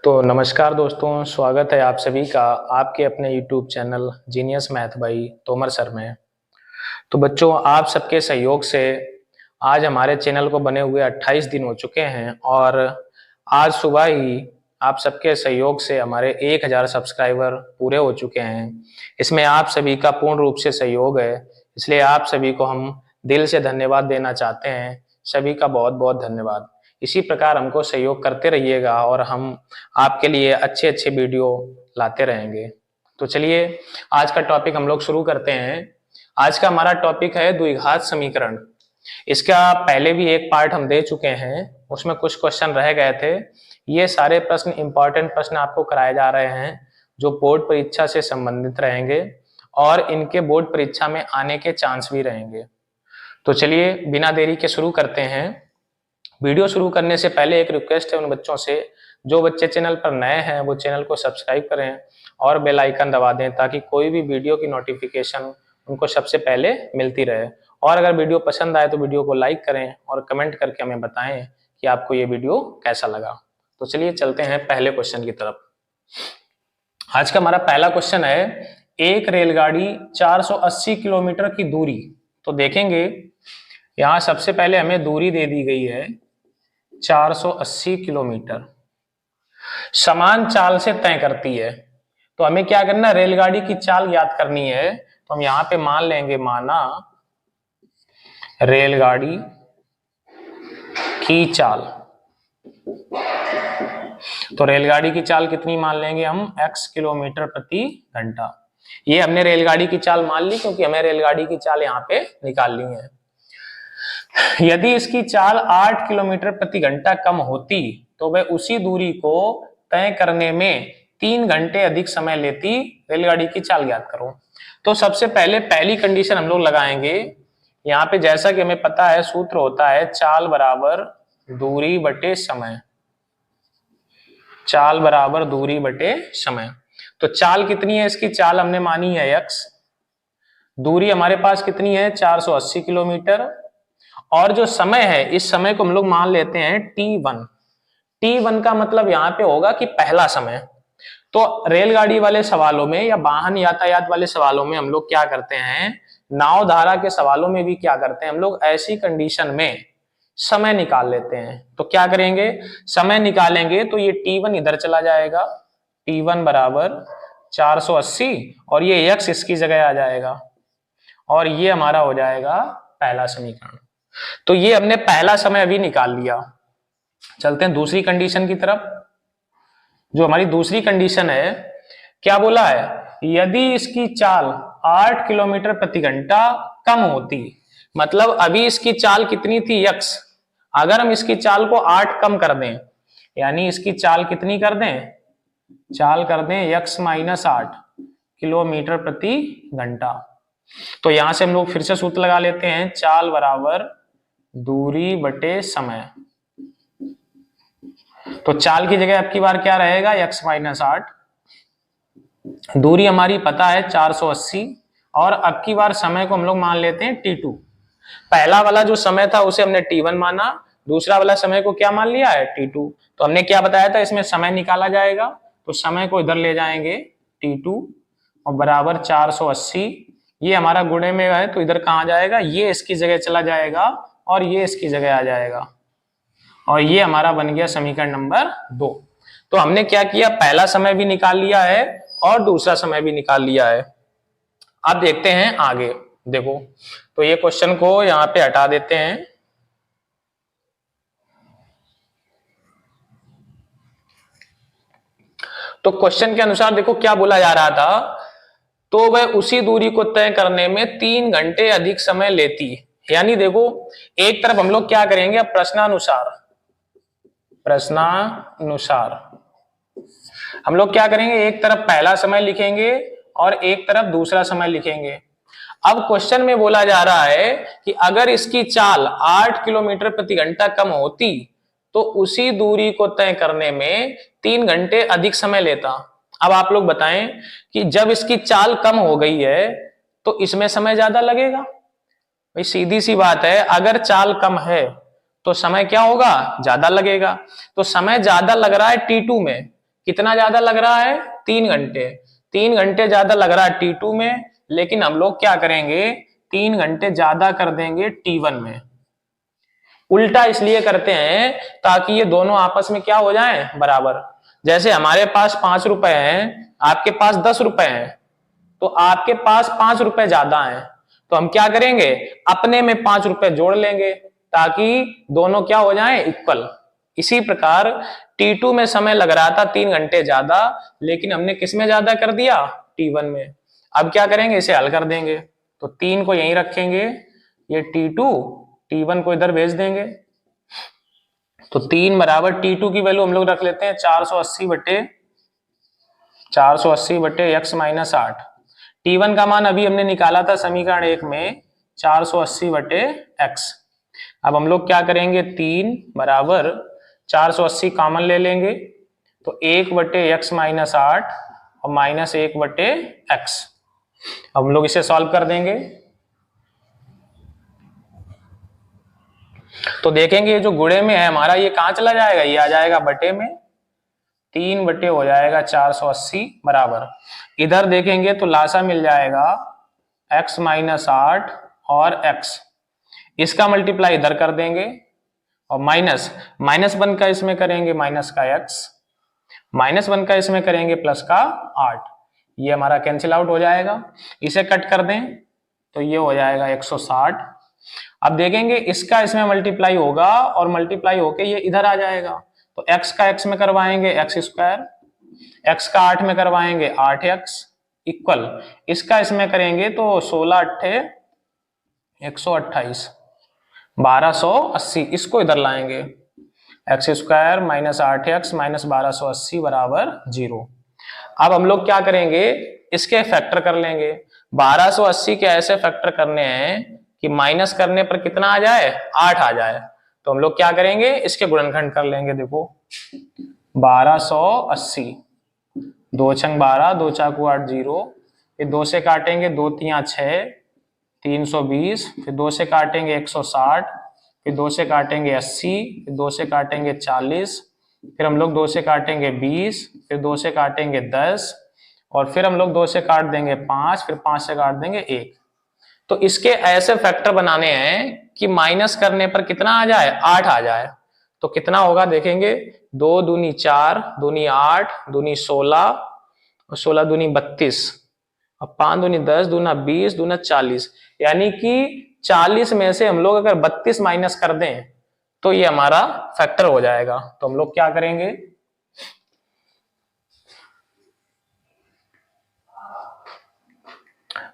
तो नमस्कार दोस्तों, स्वागत है आप सभी का आपके अपने YouTube channel genius math by Tomar sir में। तो बच्चों, आप सबके सहयोग से आज हमारे चैनल को बने हुए 28 दिन हो चुके हैं और आज सुबह ही आप सबके सहयोग से हमारे 1000 सब्सक्राइबर पूरे हो चुके हैं। इसमें आप सभी का पूर्ण रूप से सहयोग है, इसलिए आप सभी को हम दिल से धन्यवाद देना चाहते हैं। सभी का बहुत बहुत धन्यवाद। इसी प्रकार हमको सहयोग करते रहिएगा और हम आपके लिए अच्छे अच्छे वीडियो लाते रहेंगे। तो चलिए आज का टॉपिक हम लोग शुरू करते हैं। आज का हमारा टॉपिक है द्विघात समीकरण। इसका पहले भी एक पार्ट हम दे चुके हैं, उसमें कुछ क्वेश्चन रह गए थे। ये सारे प्रश्न इंपॉर्टेंट प्रश्न आपको कराए जा रहे हैं जो बोर्ड परीक्षा से संबंधित रहेंगे और इनके बोर्ड परीक्षा में आने के चांस भी रहेंगे। तो चलिए बिना देरी के शुरू करते हैं। वीडियो शुरू करने से पहले एक रिक्वेस्ट है उन बच्चों से जो बच्चे चैनल पर नए हैं वो चैनल को सब्सक्राइब करें और बेल आइकन दबा दें ताकि कोई भी वीडियो की नोटिफिकेशन उनको सबसे पहले मिलती रहे। और अगर वीडियो पसंद आए तो वीडियो को लाइक करें और कमेंट करके हमें बताएं कि आपको ये वीडियो कैसा लगा। तो चलिए चलते हैं पहले क्वेश्चन की तरफ। आज का हमारा पहला क्वेश्चन है, एक रेलगाड़ी 480 किलोमीटर की दूरी, तो देखेंगे यहाँ सबसे पहले हमें दूरी दे दी गई है 480 किलोमीटर, समान चाल से तय करती है। तो हमें क्या करना, रेलगाड़ी की चाल याद करनी है। तो हम यहाँ पे मान लेंगे, माना रेलगाड़ी की चाल। तो रेलगाड़ी की चाल कितनी मान लेंगे हम, x किलोमीटर प्रति घंटा। ये हमने रेलगाड़ी की चाल मान ली क्योंकि हमें रेलगाड़ी की चाल यहाँ पे निकालनी है। यदि इसकी चाल 8 किलोमीटर प्रति घंटा कम होती तो वह उसी दूरी को तय करने में 3 घंटे अधिक समय लेती। रेलगाड़ी की चाल याद करो। तो सबसे पहले पहली कंडीशन हम लोग लगाएंगे। यहाँ पे जैसा कि हमें पता है सूत्र होता है चाल बराबर दूरी बटे समय। चाल बराबर दूरी बटे समय। तो चाल कितनी है, इसकी चाल हमने मानी है x, दूरी हमारे पास कितनी है 480 किलोमीटर, और जो समय है इस समय को हम लोग मान लेते हैं t1। t1 का मतलब यहाँ पे होगा कि पहला समय। तो रेलगाड़ी वाले सवालों में या वाहन यातायात वाले सवालों में हम लोग क्या करते हैं, नाव धारा के सवालों में भी क्या करते हैं हम लोग, ऐसी कंडीशन में समय निकाल लेते हैं। तो क्या करेंगे, समय निकालेंगे तो ये t1 इधर चला जाएगा, t1 बराबर 480 और ये x इसकी जगह आ जाएगा और ये हमारा हो जाएगा पहला समीकरण। तो ये हमने पहला समय अभी निकाल लिया। चलते हैं दूसरी कंडीशन की तरफ। जो हमारी दूसरी कंडीशन है, क्या बोला है, यदि इसकी चाल 8 किलोमीटर प्रति घंटा कम होती, मतलब अभी इसकी चाल कितनी थी x, अगर हम इसकी चाल को 8 कम कर दें, यानी इसकी चाल कितनी कर दें, चाल कर दें x माइनस 8 किलोमीटर प्रति घंटा। तो यहां से हम लोग फिर से सूत्र लगा लेते हैं, चाल बराबर दूरी बटे समय। तो चाल की जगह अब की बार क्या रहेगा, x माइनस 8, दूरी हमारी पता है 480 और अब की बार समय को हम लोग मान लेते हैं t2। पहला वाला जो समय था उसे हमने t1 माना, दूसरा वाला समय को क्या मान लिया है, t2। तो हमने क्या बताया था, इसमें समय निकाला जाएगा, तो समय को इधर ले जाएंगे t2 और बराबर 480। ये हमारा गुणे में है तो इधर कहाँ जाएगा, ये इसकी जगह चला जाएगा और ये इसकी जगह आ जाएगा और ये हमारा बन गया समीकरण नंबर 2। तो हमने क्या किया, पहला समय भी निकाल लिया है और दूसरा समय भी निकाल लिया है। अब देखते हैं आगे। देखो, तो ये क्वेश्चन को यहां पे हटा देते हैं। तो क्वेश्चन के अनुसार देखो क्या बोला जा रहा था, तो वह उसी दूरी को तय करने में 3 घंटे अधिक समय लेती। यानी देखो, एक तरफ हम लोग क्या करेंगे, प्रश्नानुसार हम लोग क्या करेंगे, एक तरफ पहला समय लिखेंगे और एक तरफ दूसरा समय लिखेंगे। अब क्वेश्चन में बोला जा रहा है कि अगर इसकी चाल 8 किलोमीटर प्रति घंटा कम होती तो उसी दूरी को तय करने में 3 घंटे अधिक समय लेता। अब आप लोग बताएं कि जब इसकी चाल कम हो गई है तो इसमें समय ज्यादा लगेगा। भाई सीधी सी बात है, अगर चाल कम है तो समय क्या होगा, ज्यादा लगेगा। तो समय ज्यादा लग रहा है T2 में, कितना ज्यादा लग रहा है? 3 घंटे। 3 घंटे ज्यादा लग रहा है T2 में, लेकिन हम लोग क्या करेंगे, 3 घंटे ज्यादा कर देंगे T1 में। उल्टा इसलिए करते हैं ताकि ये दोनों आपस में क्या हो जाएं, बराबर। जैसे हमारे पास 5 रुपए हैं, आपके पास 10 रुपए हैं, तो आपके पास 5 रुपए ज्यादा हैं, तो हम क्या करेंगे, अपने में 5 रुपए जोड़ लेंगे ताकि दोनों क्या हो जाएं, इक्वल। इसी प्रकार T2 में समय लग रहा था 3 घंटे ज्यादा, लेकिन हमने किस में ज्यादा कर दिया, T1 में। अब क्या करेंगे, इसे हल कर देंगे। तो 3 को यहीं रखेंगे, ये T2, T1 को इधर भेज देंगे। तो 3 बराबर T2 की वैल्यू हम लोग रख लेते हैं 480 बटे x माइनस 8। T1 का मान अभी हमने निकाला था समीकरण 1 में 480 बटे x। अब हम लोग क्या करेंगे, 3 बराबर 480 कॉमन ले लेंगे, तो 1 बटे x माइनस 8 और माइनस 1 बटे x। अब हम लोग इसे सॉल्व कर देंगे। तो देखेंगे ये जो गुणे में है हमारा, ये कहां चला जाएगा, ये आ जाएगा बटे में। 3 बटे हो जाएगा 480 बराबर, इधर देखेंगे तो लासा मिल जाएगा x माइनस 8 और x, इसका मल्टीप्लाई इधर कर देंगे, और माइनस 1 का इसमें करेंगे माइनस का x, माइनस 1 का इसमें करेंगे प्लस का 8, ये हमारा कैंसिल आउट हो जाएगा। इसे कट कर दें तो ये हो जाएगा 160। अब देखेंगे इसका इसमें मल्टीप्लाई होगा और मल्टीप्लाई होके ये इधर आ जाएगा, तो x का x में करवाएंगे x स्क्वायर, x का 8 में करवाएंगे 8x इक्वल, इसका इसमें करेंगे तो 16 अट्ठे 128 1280, इसको इधर लाएंगे, x square minus 8x minus 1280 बराबर 0। अब हम लोग क्या करेंगे, इसके फैक्टर कर लेंगे। 1280 के ऐसे फैक्टर करने हैं कि माइनस करने पर कितना आ जाए, 8 आ जाए। तो हम लोग क्या करेंगे, इसके गुणनखंड कर लेंगे। देखो 1280, 2 छंग 12, 2 चाकू 8 0, ये 2 से काटेंगे 2 तिया 6 320, फिर 2 से काटेंगे 160, फिर 2 से काटेंगे 80, फिर 2 से काटेंगे 40, फिर हम लोग 2 से काटेंगे 20, फिर 2 से काटेंगे 10, और फिर हम लोग 2 से काट देंगे 5, फिर 5 से काट देंगे 1। तो इसके ऐसे फैक्टर बनाने हैं कि माइनस करने पर कितना आ जाए, 8 आ जाए। तो कितना होगा देखेंगे, 2 दूनी 4, दूनी 8, दूनी 16, और 16 दूनी 32, और 5 दूनी 10, दूना 20, दूना 40, यानी कि 40 में से हम लोग अगर 32 माइनस कर दें तो ये हमारा फैक्टर हो जाएगा। तो हम लोग क्या करेंगे,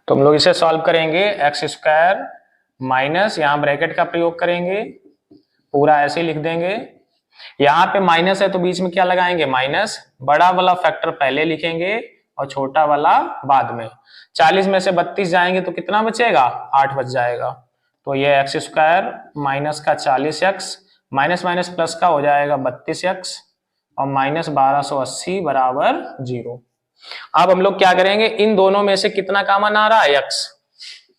तो हम लोग इसे सॉल्व करेंगे, एक्स स्क्वायर माइनस, यहां ब्रैकेट का प्रयोग करेंगे, पूरा ऐसे ही लिख देंगे। यहाँ पे माइनस है तो बीच में क्या लगाएंगे, माइनस, बड़ा वाला फैक्टर पहले लिखेंगे और छोटा वाला बाद में। 40 में से 32 जाएंगे तो कितना बचेगा, 8 बच जाएगा। तो ये एक्स स्क्वायर माइनस का 40x माइनस माइनस प्लस का हो जाएगा 32x और माइनस 1280 बराबर 0। अब हम लोग क्या करेंगे, इन दोनों में से कितना कॉमन आ रहा है, x,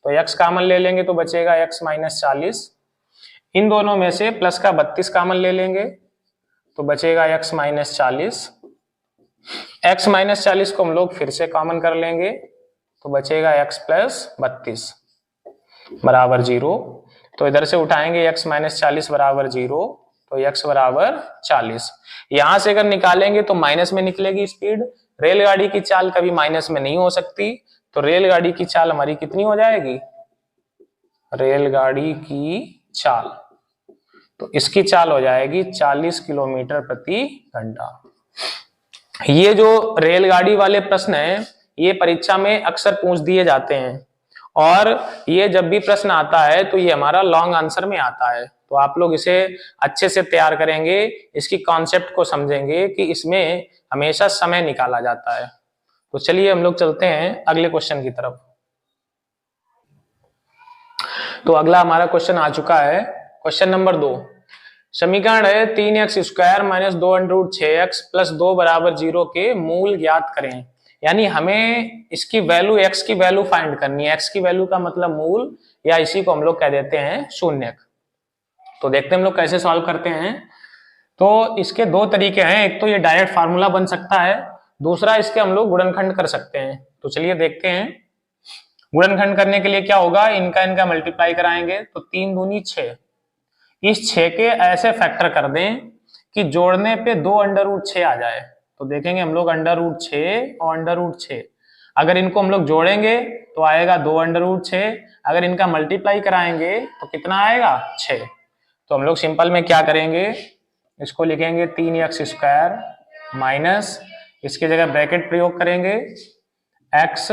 तो x कॉमन ले लेंगे तो बचेगा x माइनस 40। इन दोनों में से प्लस का 32 कॉमन ले लेंगे तो बचेगा x माइनस 40। x माइनस 40 को हम लोग फिर से कॉमन कर लेंगे तो बचेगा x प्लस 32 बराबर 0। तो इधर से उठाएंगे x माइनस 40 बराबर 0, तो x बराबर 40। यहां से अगर निकालेंगे तो माइनस में निकलेगी स्पीड, रेलगाड़ी की चाल कभी माइनस में नहीं हो सकती, तो रेलगाड़ी की चाल हमारी कितनी हो जाएगी, रेलगाड़ी की चाल, तो इसकी चाल हो जाएगी 40 किलोमीटर प्रति घंटा। ये जो रेलगाड़ी वाले प्रश्न हैं ये परीक्षा में अक्सर पूछ दिए जाते हैं, और ये जब भी प्रश्न आता है तो ये हमारा लॉन्ग आंसर में आता है। तो आप लोग इसे अच्छे से तैयार करेंगे, इसकी कॉन्सेप्ट को समझेंगे कि इसमें हमेशा समय निकाला जाता है। तो चलिए हम लोग चलते हैं अगले क्वेश्चन की तरफ। तो अगला हमारा क्वेश्चन आ चुका है, क्वेश्चन नंबर 2। समीकरण है 3x square minus 2√6x plus 2 बराबर 0 के मूल ज्ञात करें। यानी हमें इसकी वैल्यू, x की वैल्यू फाइंड करनी है। x की वैल्यू का मतलब मूल, या इसी को हम लोग कह देते हैं शून्यक। तो देखते हैं हम लोग कैसे सॉल्व करते हैं। तो इसके दो तरीके हैं, एक तो ये डायरेक्ट फार्मूला बन सकता है, दूसरा इसके हम लोग गुणनखंड कर सकते हैं। तो चलिए देखते हैं। गुणनखंड करने के लिए क्या होगा, इनका इनका मल्टीप्लाई कराएंगे तो 3 दूनी 6। इस 6 के ऐसे फैक्टर कर दें कि जोड़ने पे 2 अंडर रूट 6 आ जाए। तो देखेंगे हम लोग अंडर रूट 6 और अंडर रूट 6, अगर इनको हम लोग जोड़ेंगे तो आएगा 2 अंडर रूट 6, अगर इनका मल्टीप्लाई कराएंगे तो कितना आएगा 6। तो हम लोग सिंपल में क्या करेंगे, इसको लिखेंगे 3x² माइनस, इसकी जगह ब्रैकेट प्रयोग करेंगे, x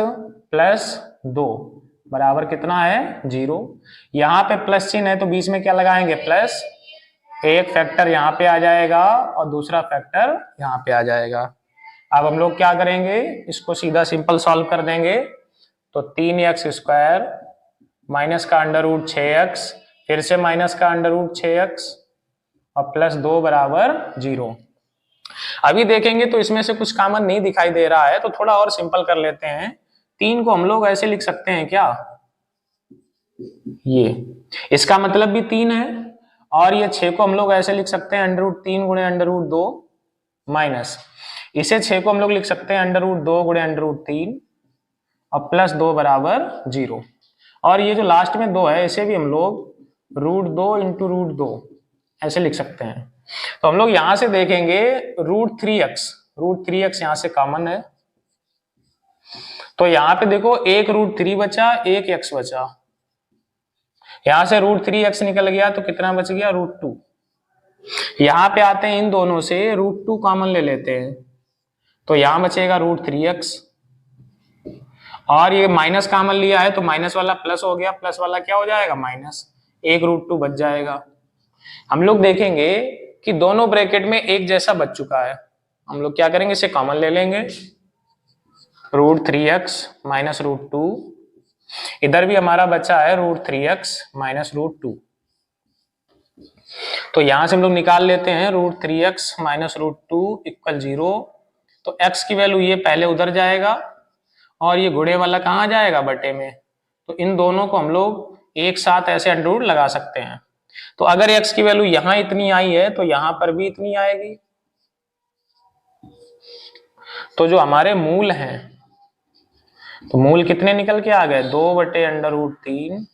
प्लस 2 बराबर कितना है 0। यहाँ पे प्लस चिन्ह है तो बीच में क्या लगाएंगे प्लस, एक फैक्टर यहाँ पे आ जाएगा और दूसरा फैक्टर यहाँ पे आ जाएगा। अब हम लोग क्या करेंगे, इसको सीधा सिंपल सॉल्व कर देंगे। तो 3x² माइनस का अंडर रूट 6x, फिर से माइनस का अंडर रूट 6x और प्लस 2 बराबर 0। अभी देखेंगे तो इसमें से कुछ कॉमन नहीं दिखाई दे रहा है, तो थोड़ा और सिंपल कर लेते हैं। 3 को हम लोग ऐसे लिख सकते हैं क्या, ये इसका मतलब भी 3 है, और ये 6 को हम लोग ऐसे लिख सकते हैं अंडर रूट 3 गुणे अंडर रूट 2 माइनस, इसे 6 को हम लोग लिख सकते हैं अंडर रूट 2 गुणे अंडर रूट 3 और प्लस 2 बराबर 0। और ये जो लास्ट में 2 है इसे भी हम लोग रूट 2 इंटू रूट 2 ऐसे लिख सकते हैं। तो हम लोग यहां से देखेंगे रूट 3x यहां से कॉमन है, तो यहां पे देखो एक रूट 3 बचा, एक x बचा, यहां से रूट 3x निकल गया तो कितना बच गया रूट 2। यहां पे आते हैं इन दोनों से रूट 2 कॉमन ले लेते हैं, तो यहां बचेगा रूट 3x, और ये माइनस कॉमन लिया है तो माइनस वाला प्लस हो गया, प्लस वाला क्या हो जाएगा माइनस, एक रूट 2 बच जाएगा। हम लोग देखेंगे कि दोनों ब्रैकेट में एक जैसा बच चुका है, हम लोग क्या करेंगे इसे कॉमन ले लेंगे, रूट 3x माइनस रूट 2, इधर भी हमारा बचा है रूट 3x माइनस रूट 2। तो यहां से हम लोग निकाल लेते हैं root 3x minus root 2 equal 0। तो x की वैल्यू ये पहले उधर जाएगा और ये गुणे वाला कहाँ जाएगा बटे में, तो इन दोनों को हम लोग एक साथ ऐसे अंडर रूट लगा सकते हैं। तो अगर x की वैल्यू यहां इतनी आई है तो यहां पर भी इतनी आएगी। तो जो हमारे मूल हैं, तो मूल कितने निकल के आ गए, 2 बटे अंडर रूट 3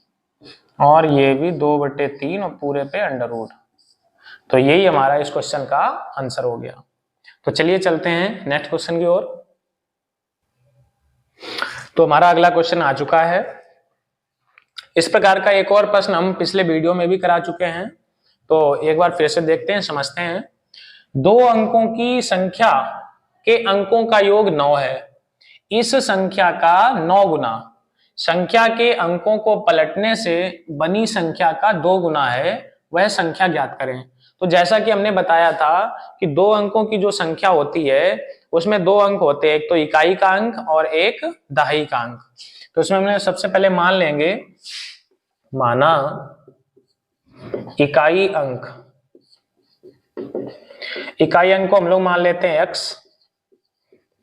और ये भी 2 बटे 3 और पूरे पे अंडर रूट। तो यही हमारा इस क्वेश्चन का आंसर हो गया। तो चलिए चलते हैं नेक्स्ट क्वेश्चन की ओर। तो हमारा अगला क्वेश्चन आ चुका है। इस प्रकार का एक और प्रश्न हम पिछले वीडियो में भी करा चुके हैं, तो एक बार फिर से देखते हैं, समझते हैं। 2 अंकों की संख्या के अंकों का योग 9 है, इस संख्या का 9 गुना संख्या के अंकों को पलटने से बनी संख्या का 2 गुना है, वह संख्या ज्ञात करें। तो जैसा कि हमने बताया था कि 2 अंकों की जो संख्या होती है उसमें 2 अंक होते हैं, एक तो इकाई का अंक और एक दहाई का अंक। तो इसमें हमने सबसे पहले मान लेंगे, माना इकाई अंक, इकाई अंक को हम लोग मान लेते हैं x,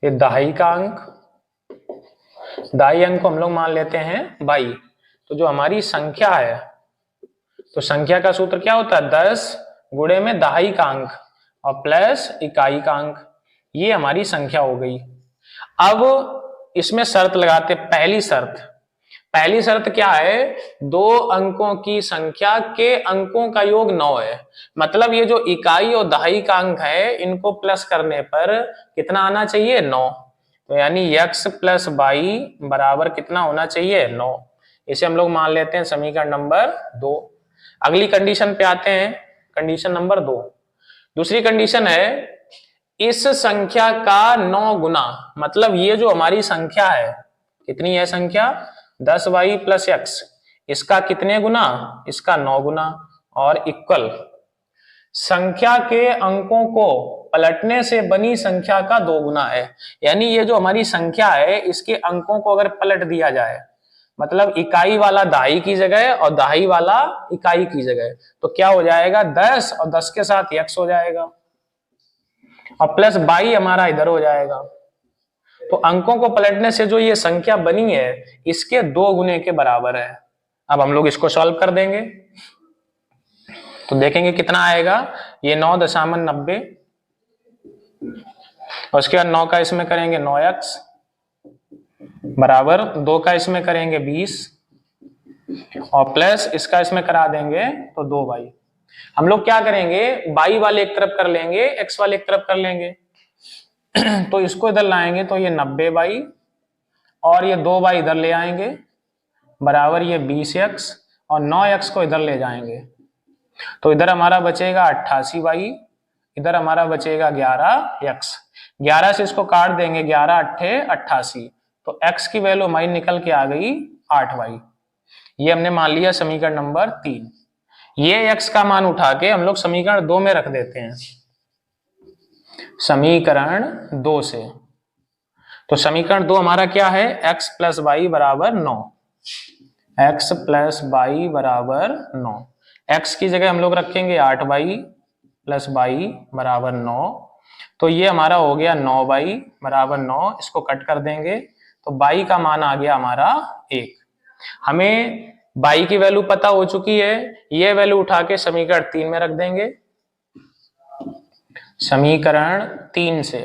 ये दहाई का अंक, दाई अंक को हम लोग मान लेते हैं y। तो जो हमारी संख्या है, तो संख्या का सूत्र क्या होता है 10 गुणे में दहाई का अंक और प्लस इकाई का अंक, ये हमारी संख्या हो गई। अब इसमें शर्त लगाते, पहली शर्त क्या है, 2 अंकों की संख्या के अंकों का योग 9 है, मतलब ये जो इकाई और दहाई का अंक है इनको प्लस करने पर कितना आना चाहिए 9। तो यानी x प्लस y बराबर कितना होना चाहिए 9। इसे हम लोग मान लेते हैं समीकरण नंबर 2। अगली कंडीशन पे आते हैं, कंडीशन नंबर 2। दूसरी कंडीशन है इस संख्या का 9 गुना, मतलब ये जो हमारी संख्या है, कितनी है संख्या 10y प्लस x, इसका कितने गुना, इसका 9 गुना, और इक्वल संख्या के अंकों को पलटने से बनी संख्या का 2 गुना है। यानी ये जो हमारी संख्या है इसके अंकों को अगर पलट दिया जाए, मतलब इकाई वाला दहाई की जगह और दहाई वाला इकाई की जगह, तो क्या हो जाएगा 10 और 10 के साथ x हो जाएगा और प्लस y हमारा इधर हो जाएगा। तो अंकों को पलटने से जो ये संख्या बनी है इसके 2 गुने के बराबर है। अब हम लोग इसको सॉल्व कर देंगे। तो देखेंगे कितना आएगा, ये 9.90 और उसके बाद 9 का इसमें करेंगे 9x बराबर 2 का इसमें करेंगे 20 और प्लस इसका इसमें करा देंगे तो 2y। हम लोग क्या करेंगे, y वाले एक तरफ कर लेंगे, x वाले एक तरफ कर लेंगे तो इसको इधर लाएंगे तो ये 90y और ये 2y इधर ले आएंगे बराबर ये 20x और 9x को इधर ले जाएंगे तो इधर हमारा बचेगा 88y, इधर हमारा बचेगा 11x। 11 से इसको काट देंगे, 11 अट्ठे 88 तो x की वैल्यू हमारी निकल के आ गई 8y। ये हमने मान लिया समीकरण नंबर 3। ये x का मान उठा के हम लोग समीकरण 2 में रख देते हैं, समीकरण 2 से। तो समीकरण 2 हमारा क्या है, x प्लस वाई बराबर 9, x प्लस वाई बराबर 9। x की जगह हम लोग रखेंगे 8y प्लस वाई बराबर 9, तो ये हमारा हो गया 9y बराबर 9। इसको कट कर देंगे तो y का मान आ गया हमारा 1। हमें y की वैल्यू पता हो चुकी है, ये वैल्यू उठा के समीकरण 3 में रख देंगे, समीकरण 3 से।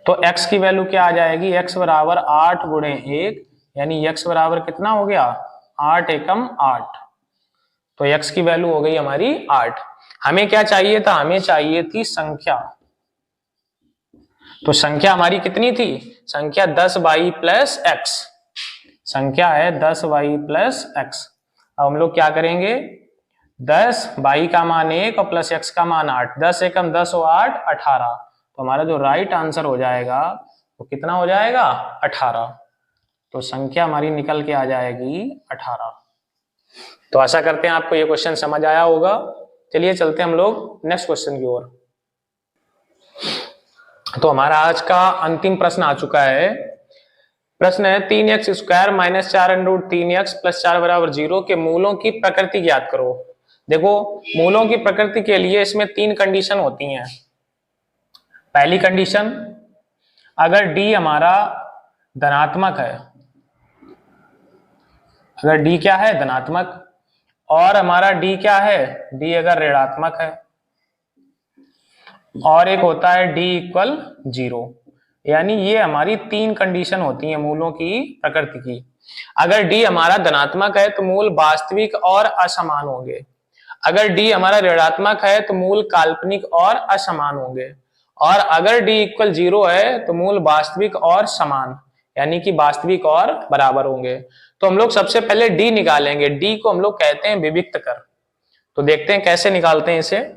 तो x की वैल्यू क्या आ जाएगी, x बराबर 8 गुणे 1 यानी x बराबर कितना हो गया 8 एकम 8, तो x की वैल्यू हो गई हमारी 8। हमें क्या चाहिए था, हमें चाहिए थी संख्या। तो संख्या हमारी कितनी थी, संख्या 10y प्लस x, संख्या है 10y प्लस x। अब हम लोग क्या करेंगे, 10y का मान 1 और प्लस x का मान 8, 10 एकम 10 और 8 18, तो हमारा जो राइट आंसर हो जाएगा वो कितना हो जाएगा 18। तो संख्या हमारी निकल के आ जाएगी 18। तो आशा करते हैं आपको ये क्वेश्चन समझ आया होगा। चलिए चलते हैं हम लोग नेक्स्ट क्वेश्चन की ओर। तो हमारा आज का अंतिम प्रश्न आ चुका है। प्रश्न है 3x square minus 4√3x plus 4 बराबर 0 के मूलों की प्रकृति ज्ञात करो। देखो मूलों की प्रकृति के लिए इसमें 3 कंडीशन होती हैं। पहली कंडीशन, अगर d हमारा धनात्मक है, अगर d क्या है धनात्मक, और हमारा d क्या है, d अगर ऋणात्मक है, और एक होता है d इक्वल 0। यानी ये हमारी 3 कंडीशन होती हैं मूलों की प्रकृति की। अगर d हमारा धनात्मक है तो मूल वास्तविक और असमान होंगे, अगर d हमारा ऋणात्मक है तो मूल काल्पनिक और असमान होंगे, और अगर d इक्वल 0 है तो मूल वास्तविक और समान यानी कि वास्तविक और बराबर होंगे। तो हम लोग सबसे पहले d निकालेंगे, d को हम लोग कहते हैं विविक्त कर। तो देखते हैं कैसे निकालते हैं, इसे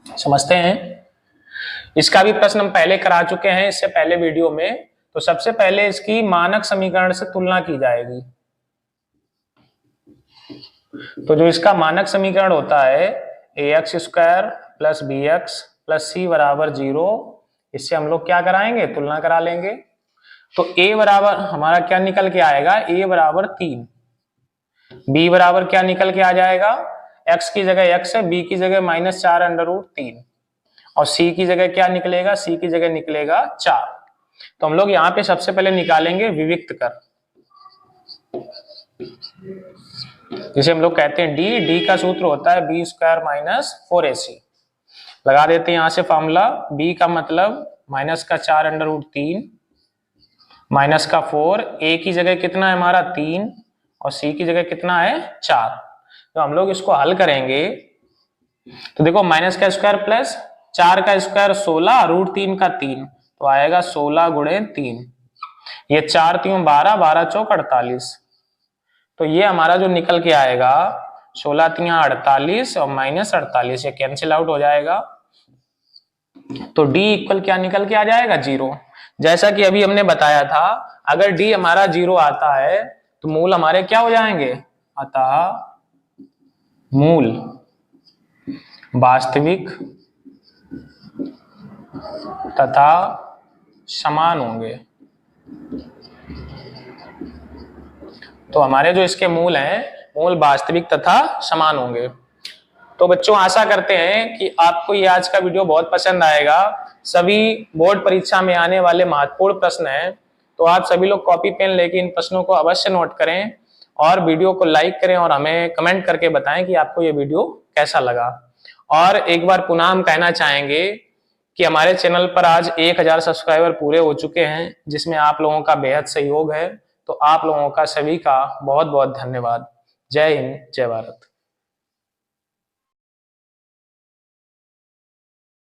समझते हैं। इसका भी प्रश्न हम पहले करा चुके हैं इससे पहले वीडियो में। तो सबसे पहले इसकी मानक समीकरण से तुलना की जाएगी। तो जो इसका मानक समीकरण होता है ax square plus bx plus c बराबर 0, इससे हम लोग क्या कराएंगे, तुलना करा लेंगे। तो a बराबर हमारा क्या निकल के आएगा, a बराबर 3, b बराबर क्या निकल के आ जाएगा, x की जगह x है, b की जगह माइनस 4√3 और c की जगह क्या निकलेगा, c की जगह निकलेगा 4। तो हम लोग यहाँ पे सबसे पहले निकालेंगे विविक्त कर, जिसे हम लोग कहते हैं d का सूत्र होता है b स्क्वायर माइनस 4ac। लगा देते हैं यहाँ से फॉर्मूला, b का मतलब माइनस का 4√3 माइनस का 4, a की जगह कितना है हमारा 3 और c की जगह कितना है 4। तो हम लोग इसको हल करेंगे तो देखो माइनस का स्क्वायर प्लस 4 का स्क्वायर 16 √3 का 3, तो आएगा 16 गुणे 3, ये 4 3 12, 12 चौक 48। तो ये हमारा जो निकल के आएगा 16 3 48 और माइनस 48, ये कैंसिल आउट हो जाएगा। तो d इक्वल क्या निकल के आ जाएगा 0। जैसा कि अभी हमने बताया था, अगर d हमारा 0 आता है तो मूल हमारे क्या हो जाएंगे, अतः मूल वास्तविक तथा समान होंगे। तो हमारे जो इसके मूल हैं, मूल वास्तविक तथा समान होंगे। तो बच्चों आशा करते हैं कि आपको ये आज का वीडियो बहुत पसंद आएगा। सभी बोर्ड परीक्षा में आने वाले महत्वपूर्ण प्रश्न हैं, तो आप सभी लोग कॉपी पेन लेके इन प्रश्नों को अवश्य नोट करें और वीडियो को लाइक करें और हमें कमेंट करके बताएं कि आपको ये वीडियो कैसा लगा। और एक बार पुनः हम कहना चाहेंगे कि हमारे चैनल पर आज 1000 सब्सक्राइबर पूरे हो चुके हैं, जिसमें आप लोगों का बेहद सहयोग है। तो आप लोगों का सभी का बहुत बहुत धन्यवाद। जय हिंद, जय भारत।